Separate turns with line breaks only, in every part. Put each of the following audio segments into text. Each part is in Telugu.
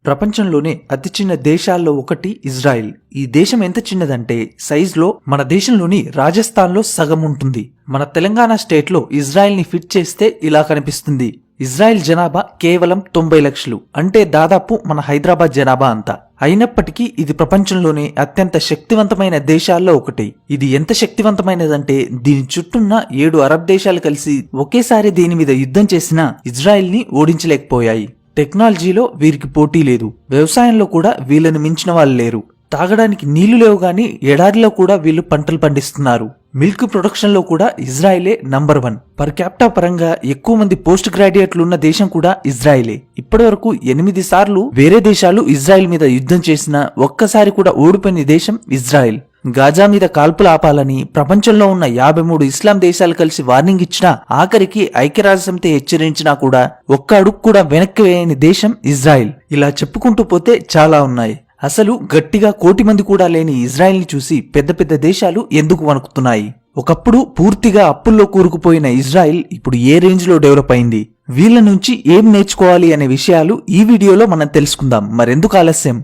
ప్రపంచంలోనే అతి చిన్న దేశాల్లో ఒకటి ఇజ్రాయిల్. ఈ దేశం ఎంత చిన్నదంటే సైజులో మన దేశంలోని రాజస్థాన్లో సగం ఉంటుంది. మన తెలంగాణ స్టేట్లో ఇజ్రాయిల్ ని ఫిట్ చేస్తే ఇలా కనిపిస్తుంది. ఇజ్రాయిల్ జనాభా కేవలం 90 లక్షలు, అంటే దాదాపు మన హైదరాబాద్ జనాభా అంతా. అయినప్పటికీ ఇది ప్రపంచంలోనే అత్యంత శక్తివంతమైన దేశాల్లో ఒకటి. ఇది ఎంత శక్తివంతమైనదంటే దీని చుట్టూన్న 7 అరబ్ దేశాలు కలిసి ఒకేసారి దీని మీద యుద్ధం చేసినా ఇజ్రాయిల్ ని ఓడించలేకపోయాయి. టెక్నాలజీలో వీరికి పోటీ లేదు, వ్యవసాయంలో కూడా వీళ్ళని మించిన వాళ్ళు లేరు. తాగడానికి నీళ్లు లేవు గాని ఎడారిలో కూడా వీళ్ళు పంటలు పండిస్తున్నారు. మిల్క్ ప్రొడక్షన్ లో కూడా ఇజ్రాయిలే నంబర్ 1. పర్ క్యాపిటా పరంగా ఎక్కువ మంది పోస్ట్ గ్రాడ్యుయేట్లు ఉన్న దేశం కూడా ఇజ్రాయిలే. ఇప్పటి వరకు 8 సార్లు వేరే దేశాలు ఇజ్రాయిల్ మీద యుద్ధం చేసినా ఒక్కసారి కూడా ఓడిపోయిన దేశం ఇజ్రాయిల్. గాజా మీద కాల్పులు ఆపాలని ప్రపంచంలో ఉన్న 53 ఇస్లాం దేశాలు కలిసి వార్నింగ్ ఇచ్చినా, ఆఖరికి ఐక్యరాజ్యసమితి హెచ్చరించినా కూడా ఒక్క అడుగు కూడా వెనక్కి వేయని దేశం ఇజ్రాయిల్. ఇలా చెప్పుకుంటూ పోతే చాలా ఉన్నాయి. అసలు గట్టిగా 1 కోటి మంది కూడా లేని ఇజ్రాయిల్ ని చూసి పెద్ద పెద్ద దేశాలు ఎందుకు వణుకుతున్నాయి? ఒకప్పుడు పూర్తిగా అప్పుల్లో కూరుకుపోయిన ఇజ్రాయిల్ ఇప్పుడు ఏ రేంజ్ లో డెవలప్ అయింది? వీళ్ళ నుంచి ఏం నేర్చుకోవాలి అనే విషయాలు ఈ వీడియోలో మనం తెలుసుకుందాం. మరెందుకు ఆలస్యం?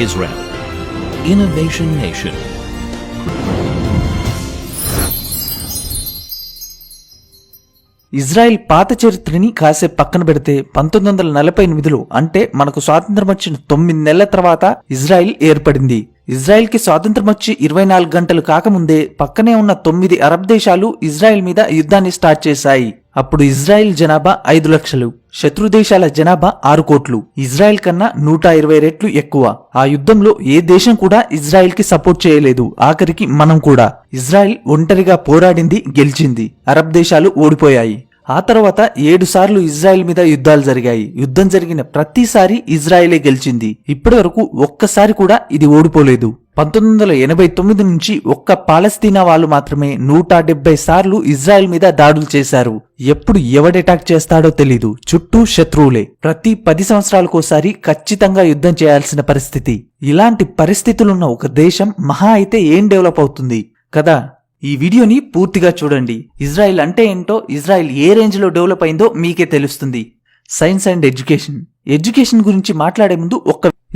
Israel, Innovation Nation.
ఇజ్రాయిల్ పాత చరిత్రని కాసేపు పక్కన పెడితే 1948లో అంటే మనకు స్వాతంత్రం వచ్చిన 9 నెలల తర్వాత ఇజ్రాయిల్ ఏర్పడింది. ఇజ్రాయిల్ కి స్వాతంత్రం వచ్చి 24 గంటలు కాకముందే పక్కనే ఉన్న 9 అరబ్ దేశాలు ఇజ్రాయిల్ మీద యుద్ధాన్ని స్టార్ట్ చేశాయి. అప్పుడు ఇజ్రాయిల్ జనాభా 5 లక్షలు, శత్రు దేశాల జనాభా 6 కోట్లు. ఇజ్రాయిల్ కన్నా 120 రెట్లు ఎక్కువ. ఆ యుద్ధంలో ఏ దేశం కూడా ఇజ్రాయిల్ కి సపోర్ట్ చేయలేదు, ఆఖరికి మనం కూడా. ఇజ్రాయిల్ ఒంటరిగా పోరాడింది, గెలిచింది. అరబ్ దేశాలు ఓడిపోయాయి. ఆ తర్వాత 7 సార్లు ఇజ్రాయిల్ మీద యుద్ధాలు జరిగాయి. యుద్ధం జరిగిన ప్రతిసారి ఇజ్రాయిలే గెలిచింది. ఇప్పటి వరకు ఒక్కసారి కూడా ఇది ఓడిపోలేదు. 1989 నుంచి ఒక్క పాలస్తీనా వాళ్ళు మాత్రమే 170 సార్లు ఇజ్రాయిల్ మీద దాడులు చేశారు. ఎప్పుడు ఎవడెటాక్ చేస్తాడో తెలీదు. చుట్టూ శత్రువులే. ప్రతి 10 సంవత్సరాలకోసారి ఖచ్చితంగా యుద్ధం చేయాల్సిన పరిస్థితి. ఇలాంటి పరిస్థితులున్న ఒక దేశం మహా అయితే ఏం డెవలప్ అవుతుంది కదా? ఈ వీడియోని పూర్తిగా చూడండి. ఇజ్రాయిల్ అంటే ఏంటో, ఇజ్రాయిల్ ఏ రేంజ్ లో డెవలప్ అయిందో మీకే తెలుస్తుంది. సైన్స్ అండ్ ఎడ్యుకేషన్ గురించి మాట్లాడే ముందు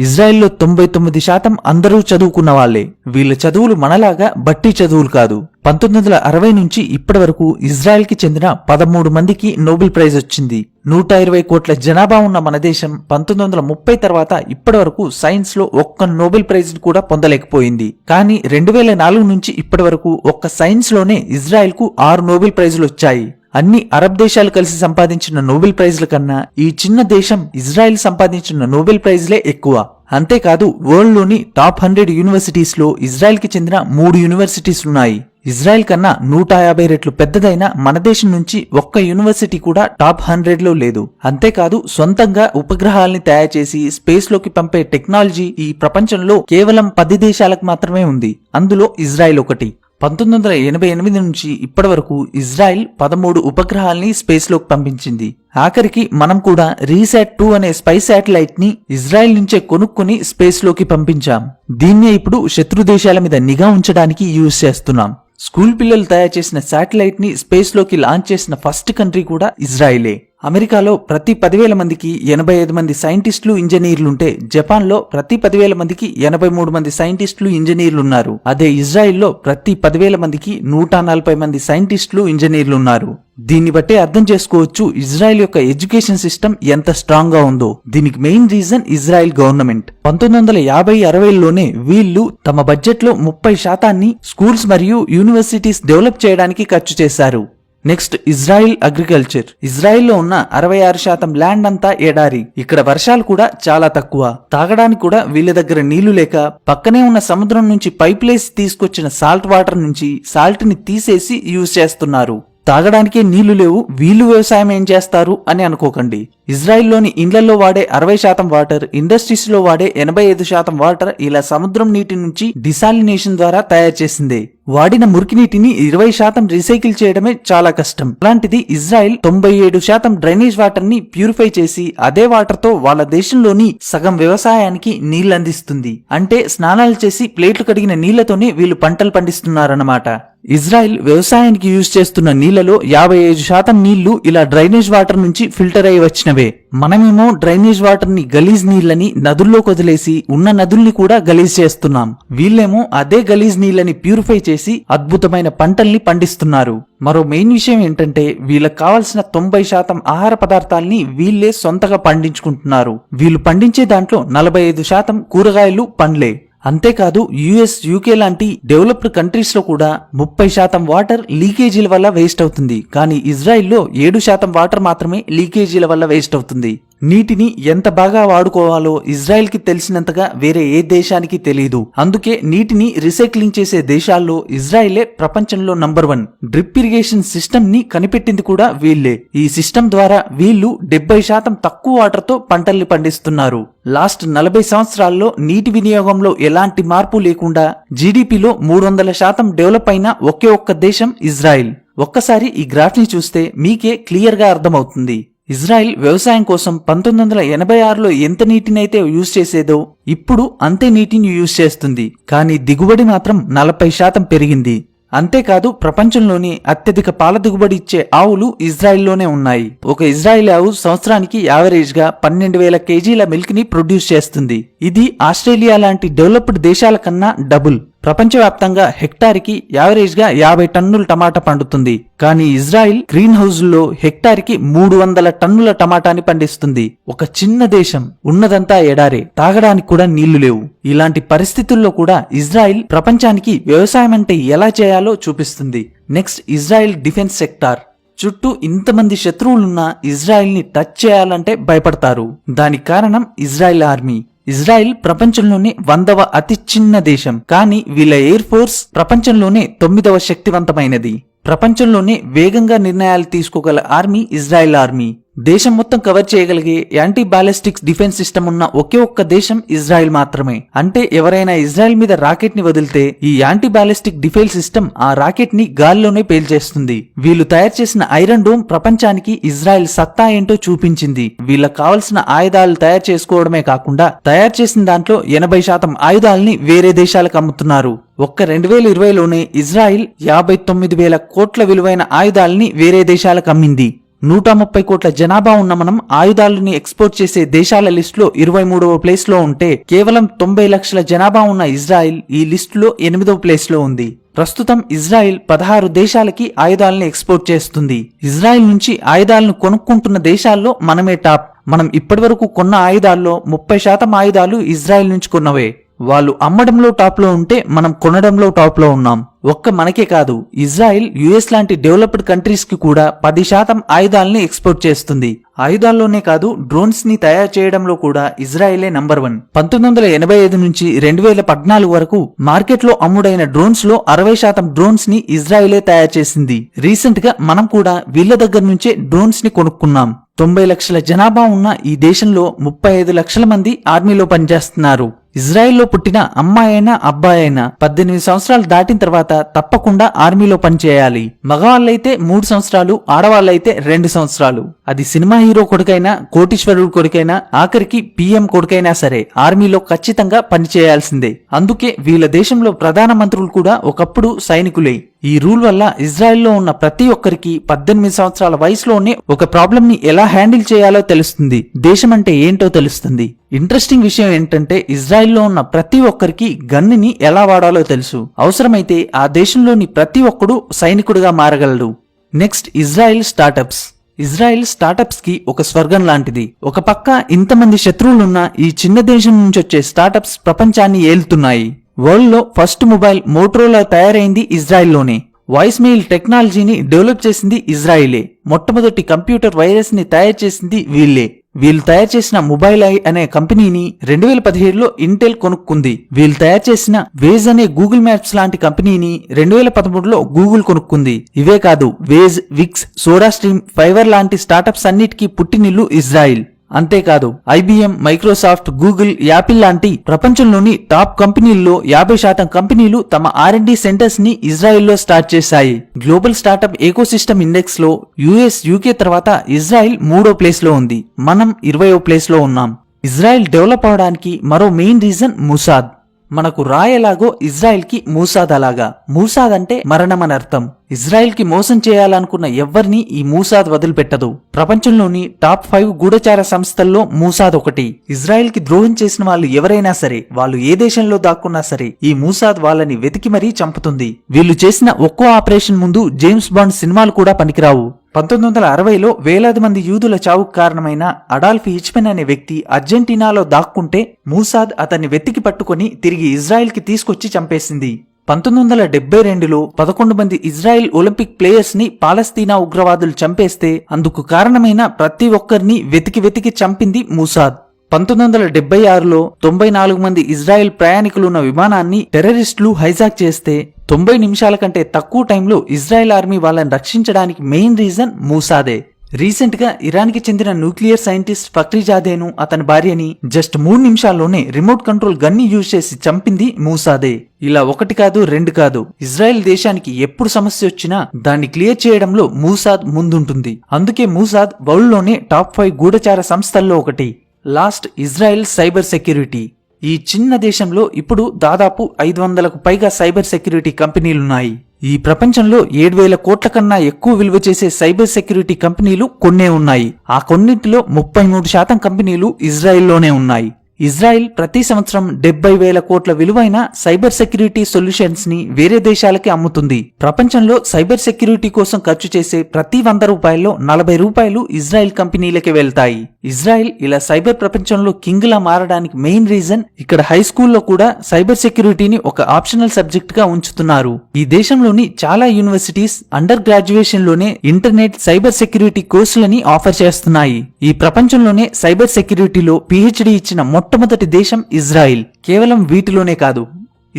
ఇజ్రాయిల్లో 99% అందరూ చదువుకున్న వాళ్లే. వీళ్ళ చదువులు మనలాగా బట్టి చదువులు కాదు. 1960 నుంచి ఇప్పటి వరకు ఇజ్రాయిల్ కి చెందిన 13 మందికి నోబెల్ ప్రైజ్ వచ్చింది. 120 కోట్ల జనాభా ఉన్న మన దేశం 1930 తర్వాత ఇప్పటి వరకు సైన్స్ లో ఒక్క నోబెల్ ప్రైజ్ కూడా పొందలేకపోయింది. కానీ 2004 నుంచి ఇప్పటి వరకు ఒక్క సైన్స్ లోనే ఇజ్రాయిల్ కు 6 నోబెల్ ప్రైజులు వచ్చాయి. అన్ని అరబ్ దేశాలు కలిసి సంపాదించిన నోబెల్ ప్రైజ్ల కన్నా ఈ చిన్న దేశం ఇజ్రాయిల్ సంపాదించిన నోబెల్ ప్రైజ్లే ఎక్కువ. అంతేకాదు వరల్డ్ లోని టాప్ 100 యూనివర్సిటీస్ లో ఇజ్రాయిల్ కి చెందిన 3 యూనివర్సిటీస్ ఉన్నాయి. ఇజ్రాయిల్ కన్నా 150 రెట్లు పెద్దదైన మన దేశం నుంచి ఒక్క యూనివర్సిటీ కూడా టాప్ 100 లో లేదు. అంతేకాదు సొంతంగా ఉపగ్రహాల్ని తయారు చేసి స్పేస్ లోకి పంపే టెక్నాలజీ ఈ ప్రపంచంలో కేవలం 10 దేశాలకు మాత్రమే ఉంది. అందులో ఇజ్రాయిల్ ఒకటి. 1988 నుంచి ఇప్పటి వరకు ఇజ్రాయిల్ 13 ఉపగ్రహాల్ని స్పేస్ లోకి పంపించింది. ఆఖరికి మనం కూడా రీసాట్ 2 అనే స్పై శాటిలైట్ ని ఇజ్రాయిల్ నుంచే కొనుక్కుని స్పేస్ లోకి పంపించాం. దీన్నే ఇప్పుడు శత్రు దేశాల మీద నిఘా ఉంచడానికి యూజ్ చేస్తున్నాం. స్కూల్ పిల్లలు తయారు చేసిన శాటిలైట్ ని స్పేస్ లోకి లాంచ్ చేసిన ఫస్ట్ కంట్రీ కూడా ఇజ్రాయిలే. అమెరికాలో ప్రతి 10,000 మందికి 85 మంది సైంటిస్టులు, ఇంజనీర్లుంటే జపాన్ లో ప్రతి 10,000 మందికి 83 మంది సైంటిస్టులు, ఇంజనీర్లున్నారు. అదే ఇజ్రాయిల్లో ప్రతి 10,000 మందికి 140 మంది సైంటిస్టులు, ఇంజనీర్లున్నారు. దీన్ని బట్టే అర్థం చేసుకోవచ్చు ఇజ్రాయిల్ యొక్క ఎడ్యుకేషన్ సిస్టమ్ ఎంత స్ట్రాంగ్ గా ఉందో. దీనికి మెయిన్ రీజన్ ఇజ్రాయిల్ గవర్నమెంట్. 1950-60లోనే వీళ్లు తమ బడ్జెట్ లో 30% స్కూల్స్ మరియు యూనివర్సిటీస్ డెవలప్ చేయడానికి ఖర్చు చేశారు. Next Israel agriculture. ఇజ్రాయిల్లో ఉన్న 66% ల్యాండ్ అంతా ఎడారి. ఇక్కడ వర్షాలు కూడా చాలా తక్కువ. తాగడానికి కూడా వీళ్ళ దగ్గర నీళ్లు లేక పక్కనే ఉన్న సముద్రం నుంచి పైప్లేసి తీసుకొచ్చిన సాల్ట్ వాటర్ నుంచి సాల్ట్ ని తీసేసి యూజ్ చేస్తున్నారు. తాగడానికే నీళ్లు లేవు, వీళ్ళు వ్యవసాయం ఏం చేస్తారు అని అనుకోకండి. ఇజ్రాయిల్లోని ఇండ్లలో వాడే 60% వాటర్, ఇండస్ట్రీస్ లో వాడే 85% వాటర్ ఇలా సముద్రం నీటి నుంచి డిసాలినేషన్ ద్వారా తయారు చేసిందే. వాడిన మురికి నీటిని 20% రీసైకిల్ చేయడమే చాలా కష్టం. అలాంటిది ఇజ్రాయిల్ 97% డ్రైనేజ్ వాటర్ ని ప్యూరిఫై చేసి అదే వాటర్ తో వాళ్ళ దేశంలోని సగం వ్యవసాయానికి నీళ్లందిస్తుంది. అంటే స్నానాలు చేసి ప్లేట్లు కడిగిన నీళ్లతోనే వీళ్ళు పంటలు పండిస్తున్నారన్నమాట. ఇజ్రాయెల్ వ్యవసాయానికి యూజ్ చేస్తున్న నీళ్లలో 55% నీళ్లు ఇలా డ్రైనేజ్ వాటర్ నుంచి ఫిల్టర్ అయి వచ్చినవే. మనమేమో డ్రైనేజ్ వాటర్ ని గలీజ్ నీళ్లని నదుల్లోకి వదిలేసి ఉన్న నదుల్ని కూడా గలీజ్ చేస్తున్నాం. వీళ్ళేమో అదే గలీజ్ నీళ్లని ప్యూరిఫై చేసి అద్భుతమైన పంటల్ని పండిస్తున్నారు. మరో మెయిన్ విషయం ఏంటంటే వీళ్ళకి కావాల్సిన 90% ఆహార పదార్థాల్ని వీళ్ళే సొంతగా పండించుకుంటున్నారు. వీళ్ళు పండించే దాంట్లో 45% కూరగాయలు, పండ్లే. అంతేకాదు యుఎస్, యూకే లాంటి డెవలప్డ్ కంట్రీస్ లో కూడా 30% వాటర్ లీకేజీల వల్ల వేస్ట్ అవుతుంది. కానీ ఇజ్రాయిల్లో 7% వాటర్ మాత్రమే లీకేజీల వల్ల వేస్ట్ అవుతుంది. నీటిని ఎంత బాగా వాడుకోవాలో ఇజ్రాయెల్ కి తెలిసినంతగా వేరే ఏ దేశానికి తెలియదు. అందుకే నీటిని రీసైక్లింగ్ చేసే దేశాల్లో ఇజ్రాయెలే ప్రపంచంలో నంబర్ 1. డ్రిప్ ఇరిగేషన్ సిస్టమ్ ని కనిపెట్టింది కూడా వీళ్లే. ఈ సిస్టమ్ ద్వారా వీళ్లు 70% తక్కువ వాటర్ తో పంటల్ని పండిస్తున్నారు. లాస్ట్ 40 సంవత్సరాల్లో నీటి వినియోగంలో ఎలాంటి మార్పు లేకుండా జీడీపీలో 300% డెవలప్ అయిన ఒకే ఒక్క దేశం ఇజ్రాయెల్. ఒక్కసారి ఈ గ్రాఫ్ ని చూస్తే మీకే క్లియర్ గా అర్థమవుతుంది. ఇజ్రాయెల్ వ్యవసాయం కోసం 1986లో ఎంత నీటినైతే యూజ్ చేసేదో ఇప్పుడు అంతే నీటిని యూజ్ చేస్తుంది. కానీ దిగుబడి మాత్రం 40% పెరిగింది. అంతేకాదు ప్రపంచంలోని అత్యధిక పాల దిగుబడి ఇచ్చే ఆవులు ఇజ్రాయెల్లోనే ఉన్నాయి. ఒక ఇజ్రాయెల్ ఆవు సంవత్సరానికి యావరేజ్ గా 12,000 కేజీల మిల్క్ ని ప్రొడ్యూస్ చేస్తుంది. ఇది ఆస్ట్రేలియా లాంటి డెవలప్డ్ దేశాల కన్నా డబుల్. ప్రపంచవ్యాప్తంగా హెక్టార్కి యావరేజ్ గా 50 టన్నుల టమాటా పండుతుంది. కానీ ఇజ్రాయెల్ గ్రీన్ హౌస్ లో హెక్టార్కి 300 టన్నుల టమాటాని పండిస్తుంది. ఒక చిన్న దేశం, ఉన్నదంతా ఎడారే, తాగడానికి కూడా నీళ్లు లేవు. ఇలాంటి పరిస్థితుల్లో కూడా ఇజ్రాయెల్ ప్రపంచానికి వ్యవసాయం అంటే ఎలా చేయాలో చూపిస్తుంది. Next Israel defence sector. చుట్టూ ఇంతమంది శత్రువులున్నా ఇజ్రాయెల్ ని టచ్ చేయాలంటే భయపడతారు. దానికి కారణం ఇజ్రాయెల్ ఆర్మీ. ఇజ్రాయెల్ ప్రపంచంలోనే 100వ అతి చిన్న దేశం. కానీ వీళ్ళ ఎయిర్ ఫోర్స్ ప్రపంచంలోనే 9వ శక్తివంతమైనది. ప్రపంచంలోనే వేగంగా నిర్ణయాలు తీసుకోగల ఆర్మీ ఇజ్రాయెల్ ఆర్మీ. దేశం మొత్తం కవర్ చేయగలిగే యాంటీ బాలిస్టిక్స్ డిఫెన్స్ సిస్టమ్ ఉన్న ఒకే ఒక్క దేశం ఇజ్రాయెల్ మాత్రమే. అంటే ఎవరైనా ఇజ్రాయెల్ మీద రాకెట్ ని వదిలితే ఈ యాంటీ బాలిస్టిక్ డిఫెన్స్ సిస్టమ్ ఆ రాకెట్ ని గాల్లోనే పేల్చేస్తుంది. వీళ్ళు తయారు చేసిన ఐరన్ డోమ్ ప్రపంచానికి ఇజ్రాయెల్ సత్తా ఏంటో చూపించింది. వీళ్ళకి కావలసిన ఆయుధాలు తయారు చేసుకోవడమే కాకుండా తయారు చేసిన దాంట్లో 80% ఆయుధాలని వేరే దేశాలకు అమ్ముతున్నారు. ఒక్క 2020లోనే ఇజ్రాయెల్ 59,000 కోట్ల విలువైన ఆయుధాలని వేరే దేశాలకు అమ్మింది. 130 కోట్ల జనాభా ఉన్న మనం ఆయుధాలని ఎక్స్పోర్ట్ చేసే దేశాల లిస్టులో 23వ ప్లేస్ లో ఉంటే కేవలం 90 లక్షల జనాభా ఉన్న ఇజ్రాయెల్ ఈ లిస్టులో 8వ ప్లేస్ లో ఉంది. ప్రస్తుతం ఇజ్రాయెల్ 16 దేశాలకి ఆయుధాలను ఎక్స్పోర్ట్ చేస్తుంది. ఇజ్రాయెల్ నుంచి ఆయుధాలను కొనుక్కుంటున్న దేశాల్లో మనమే టాప్. మనం ఇప్పటివరకు కొన్న ఆయుధాల్లో 30% ఆయుధాలు ఇజ్రాయెల్ నుంచి కొన్నవే. వాళ్ళు అమ్మడంలో టాప్ లో ఉంటే మనం కొనడంలో టాప్ లో ఉన్నాం. ఒక్క మనకే కాదు, ఇజ్రాయెల్ యుఎస్ లాంటి డెవలప్డ్ కంట్రీస్ కి కూడా 10% ఆయుధాలని ఎక్స్పోర్ట్ చేస్తుంది. ఆయుధాల్లోనే కాదు డ్రోన్స్ ని తయారు చేయడంలో కూడా ఇజ్రాయెలే నంబర్ 1. 1985 నుంచి 2014 వరకు మార్కెట్ లో అమ్ముడైన డ్రోన్స్ లో 60% డ్రోన్స్ ని ఇజ్రాయెలే తయారు చేసింది. రీసెంట్ గా మనం కూడా వీళ్ళ దగ్గర నుంచే డ్రోన్స్ ని కొనుక్కున్నాం. 90 లక్షల జనాభా ఉన్న ఈ దేశంలో 35 లక్షల మంది ఆర్మీలో పనిచేస్తున్నారు. ఇజ్రాయెల్లో పుట్టిన అమ్మాయైనా అబ్బాయైనా 18 సంవత్సరాలు దాటిన తర్వాత తప్పకుండా ఆర్మీలో పనిచేయాలి. మగవాళ్ళైతే 3 సంవత్సరాలు, ఆడవాళ్ళైతే 2 సంవత్సరాలు. అది సినిమా హీరో కొడుకైనా, కోటీశ్వరుడు కొడుకైనా, ఆఖరికి PM కొడుకైనా సరే ఆర్మీలో ఖచ్చితంగా పనిచేయాల్సిందే. అందుకే వీళ్ళ దేశంలో ప్రధానమంత్రులు కూడా ఒకప్పుడు సైనికులే. ఈ రూల్ వల్ల ఇజ్రాయెల్లో ఉన్న ప్రతి ఒక్కరికి 18 సంవత్సరాల వయసులోనే ఒక ప్రాబ్లం ని ఎలా హ్యాండిల్ చేయాలో తెలుస్తుంది. దేశం అంటే ఏంటో తెలుస్తుంది. ఇంట్రెస్టింగ్ విషయం ఏంటంటే ఇజ్రాయెల్లో ఉన్న ప్రతి ఒక్కరికి గన్నుని ఎలా వాడాలో తెలుసు. అవసరమైతే ఆ దేశంలోని ప్రతి ఒక్కడు సైనికుడిగా మారగలడు. Next Israel startups. Israel startups కి ఒక స్వర్గం లాంటిది. ఒక పక్క ఇంతమంది శత్రువులున్న ఈ చిన్న దేశం నుంచి వచ్చే స్టార్టప్స్ ప్రపంచాన్ని ఏలుతున్నాయి. వరల్డ్ లో ఫస్ట్ మొబైల్ మోటరోలా తయారైంది ఇజ్రాయెల్లోనే. వాయిస్ మెయిల్ టెక్నాలజీని డెవలప్ చేసింది ఇజ్రాయెలే. మొట్టమొదటి కంప్యూటర్ వైరస్ ని తయారు చేసింది వీళ్ళే. వీళ్ళు తయారు చేసిన మొబైల్ ఐ అనే కంపెనీని 2017లో ఇంటెల్ కొనుక్కుంది. వీళ్ళు తయారు చేసిన వేజ్ అనే గూగుల్ మ్యాప్స్ లాంటి కంపెనీని 2013లో గూగుల్ కొనుక్కుంది. ఇవే కాదు Waze, Wix, SodaStream, Fiverr లాంటి స్టార్టప్స్ అన్నిటికీ పుట్టినిల్లు ఇజ్రాయెల్. అంతేకాదు IBM, మైక్రోసాఫ్ట్, గూగుల్, యాపిల్ లాంటి ప్రపంచంలోని టాప్ కంపెనీల్లో 50% కంపెనీలు తమ R&D సెంటర్స్ ని ఇజ్రాయెల్లో స్టార్ట్ చేశాయి. గ్లోబల్ స్టార్టప్ ఎకోసిస్టమ్ ఇండెక్స్ లో US, UK తర్వాత ఇజ్రాయెల్ 3వ ప్లేస్ లో ఉంది. మనం 20వ ప్లేస్ లో ఉన్నాం. ఇజ్రాయెల్ డెవలప్ అవడానికి మరో మెయిన్ రీజన్ ముసాద్. మనకు రా ఎలాగో ఇజ్రాయెల్ కి మూసాద్ అలాగా. మూసాద్ అంటే మరణం అని అర్థం. ఇజ్రాయెల్ కి మోసం చేయాలనుకున్న ఎవ్వరిని ఈ మూసాద్ వదిలిపెట్టదు. ప్రపంచంలోని టాప్ 5 గూఢచార సంస్థల్లో మూసాద్ ఒకటి. ఇజ్రాయెల్ కి ద్రోహం చేసిన వాళ్ళు ఎవరైనా సరే, వాళ్ళు ఏ దేశంలో దాక్కున్నా సరే, ఈ మూసాద్ వాళ్ళని వెతికి మరీ చంపుతుంది. వీళ్ళు చేసిన ఒక్కో ఆపరేషన్ ముందు జేమ్స్ బాండ్ సినిమాలు కూడా పనికిరావు. 1960లో వేలాది మంది యూదుల చావుకు కారణమైన అడాల్ఫ్ హిచ్మెన్ అనే వ్యక్తి అర్జెంటీనాలో దాక్కుంటే మూసాద్ అతన్ని వెతికి పట్టుకుని తిరిగి ఇజ్రాయెల్ కి తీసుకొచ్చి చంపేసింది. 1972లో 11 మంది ఇజ్రాయెల్ ఒలింపిక్ ప్లేయర్స్ ని పాలస్తీనా ఉగ్రవాదులు చంపేస్తే అందుకు కారణమైన ప్రతి ఒక్కరిని వెతికి చంపింది మూసాద్. 1976లో 94 మంది ఇజ్రాయెల్ ప్రయాణికులున్న విమానాన్ని టెర్రరిస్టులు హైజాక్ చేస్తే 90 నిమిషాల కంటే తక్కువ టైంలో ఇజ్రాయెల్ ఆర్మీ వాళ్ళని రక్షించడానికి మెయిన్ రీజన్ మూసాదే. రీసెంట్ గా ఇరాన్ కి చెందిన న్యూక్లియర్ సైంటిస్ట్ ఫక్రీజాదేను అతని భార్యని జస్ట్ 3 నిమిషాల్లోనే రిమోట్ కంట్రోల్ గన్ని యూజ్ చేసి చంపింది మూసాదే. ఇలా ఒకటి కాదు, రెండు కాదు, ఇజ్రాయెల్ దేశానికి ఎప్పుడు సమస్య వచ్చినా దాన్ని క్లియర్ చేయడంలో మూసాద్ ముందుంటుంది. అందుకే మూసాద్ వరల్డ్ లోనే టాప్ 5 గూఢచార సంస్థల్లో ఒకటి. Last Israel cyber security. ఈ చిన్న దేశంలో ఇప్పుడు దాదాపు 500కు పైగా సైబర్ సెక్యూరిటీ కంపెనీలున్నాయి. ఈ ప్రపంచంలో 7,000 కోట్ల కన్నా ఎక్కువ విలువ చేసే సైబర్ సెక్యూరిటీ కంపెనీలు కొన్నే ఉన్నాయి. ఆ కొన్నింటిలో 33% కంపెనీలు ఇజ్రాయెల్లోనే ఉన్నాయి. ఇజ్రాయెల్ ప్రతి సంవత్సరం 70,000 కోట్ల విలువైన సైబర్ సెక్యూరిటీ సొల్యూషన్స్ ని వేరే దేశాలకి అమ్ముతుంది. ప్రపంచంలో సైబర్ సెక్యూరిటీ కోసం ఖర్చు చేసే ప్రతి 100 రూపాయల్లో 40 రూపాయలు ఇజ్రాయెల్ కంపెనీలకి వెళ్తాయి. ఇజ్రాయెల్ ఇలా సైబర్ ప్రపంచంలో కింగ్ లా మారడానికి మెయిన్ రీజన్ ఇక్కడ హై స్కూల్లో కూడా సైబర్ సెక్యూరిటీని ఒక ఆప్షనల్ సబ్జెక్ట్ గా ఉంచుతున్నారు. ఈ దేశంలోని చాలా యూనివర్సిటీస్ అండర్ గ్రాడ్యుయేషన్ లోనే ఇంటర్నెట్ సైబర్ సెక్యూరిటీ కోర్సులని ఆఫర్ చేస్తున్నాయి. ఈ ప్రపంచంలోనే సైబర్ సెక్యూరిటీలో PhD ఇచ్చిన మొట్టమొదటి దేశం ఇజ్రాయెల్. కేవలం వీటిలోనే కాదు,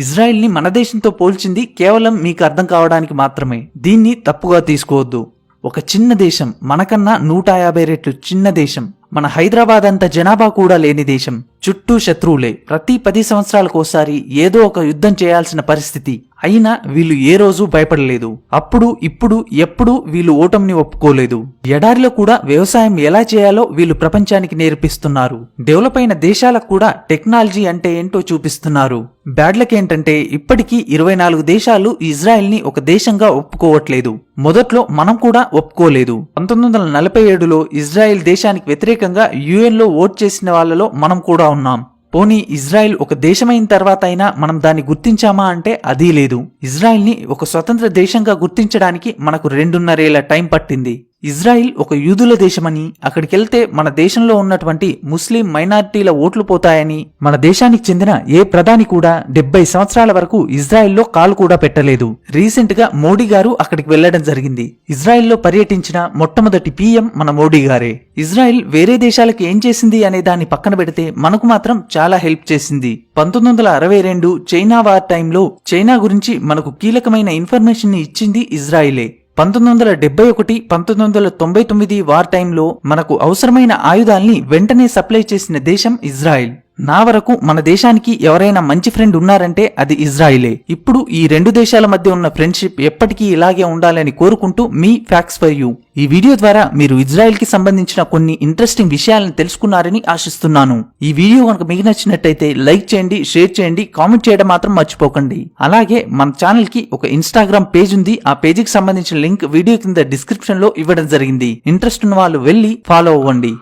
ఇజ్రాయెల్ ని మన దేశంతో పోల్చింది కేవలం మీకు అర్థం కావడానికి మాత్రమే. దీన్ని తప్పుగా తీసుకోవద్దు. ఒక చిన్న దేశం, మనకన్నా 150 రెట్లు చిన్న దేశం, మన హైదరాబాద్ అంత జనాభా కూడా లేని దేశం, చుట్టూ శత్రువులే, ప్రతి 10 సంవత్సరాలకోసారి ఏదో ఒక యుద్ధం చేయాల్సిన పరిస్థితి. అయినా వీళ్ళు ఏ రోజు భయపడలేదు. అప్పుడు ఇప్పుడు ఎప్పుడు వీళ్ళు ఓటమిని ఒప్పుకోలేదు. ఎడారిలో కూడా వ్యవసాయం ఎలా చేయాలో వీళ్ళు ప్రపంచానికి నేర్పిస్తున్నారు. డెవలప్ అయిన దేశాలకు కూడా టెక్నాలజీ అంటే ఏంటో చూపిస్తున్నారు. బ్యాడ్ లక్ ఏంటంటే ఇప్పటికీ 24 దేశాలు ఇజ్రాయెల్ ని ఒక దేశంగా ఒప్పుకోవట్లేదు. మొదట్లో మనం కూడా ఒప్పుకోలేదు. 1947లో ఇజ్రాయెల్ దేశానికి వ్యతిరేకంగా UN లో ఓట్ చేసిన వాళ్ళలో మనం కూడా ఉన్నాం. పోనీ ఇజ్రాయెల్ ఒక దేశమైన తర్వాత అయినా మనం దాన్ని గుర్తించామా అంటే అదీ లేదు. ఇజ్రాయెల్ ని ఒక స్వతంత్ర దేశంగా గుర్తించడానికి మనకు 2.5 ఏళ్ల టైం పట్టింది. ఇజ్రాయెల్ ఒక యూదుల దేశమని, అక్కడికెళ్తే మన దేశంలో ఉన్నటువంటి ముస్లిం మైనారిటీల ఓట్లు పోతాయని మన దేశానికి చెందిన ఏ ప్రధాని కూడా 70 సంవత్సరాల వరకు ఇజ్రాయెల్లో కాలు కూడా పెట్టలేదు. రీసెంట్ గా మోడీ గారు అక్కడికి వెళ్లడం జరిగింది. ఇజ్రాయెల్లో పర్యటించిన మొట్టమొదటి PM మన మోడీ గారే. ఇజ్రాయెల్ వేరే దేశాలకు ఏం చేసింది అనే దాన్ని పక్కన పెడితే మనకు మాత్రం చాలా హెల్ప్ చేసింది. 1962 చైనా వార్ టైంలో చైనా గురించి మనకు కీలకమైన ఇన్ఫర్మేషన్ ని ఇచ్చింది ఇజ్రాయెలే. 1971, 1999 వార్ టైంలో మనకు అవసరమైన ఆయుధాల్ని వెంటనే సప్లై చేసిన దేశం ఇజ్రాయెల్. నా వరకు మన దేశానికి ఎవరైనా మంచి ఫ్రెండ్ ఉన్నారంటే అది ఇజ్రాయెలే. ఇప్పుడు ఈ 2 దేశాల మధ్య ఉన్న ఫ్రెండ్షిప్ ఎప్పటికీ ఇలాగే ఉండాలని కోరుకుంటూ మీ ఫ్యాక్ట్స్ ఫర్ యూ. ఈ వీడియో ద్వారా మీరు ఇజ్రాయెల్ కి సంబంధించిన కొన్ని ఇంట్రెస్టింగ్ విషయాలను తెలుసుకున్నారని ఆశిస్తున్నాను. ఈ వీడియో కనుక మీకు నచ్చినట్టయితే లైక్ చేయండి, షేర్ చేయండి, కామెంట్ చేయడం మాత్రం మర్చిపోకండి. అలాగే మన ఛానల్ కి ఒక ఇన్స్టాగ్రామ్ పేజ్ ఉంది. ఆ పేజీకి సంబంధించిన లింక్ వీడియో కింద డిస్క్రిప్షన్ లో ఇవ్వడం జరిగింది. ఇంట్రెస్ట్ ఉన్న వాళ్ళు వెళ్లి ఫాలో అవ్వండి.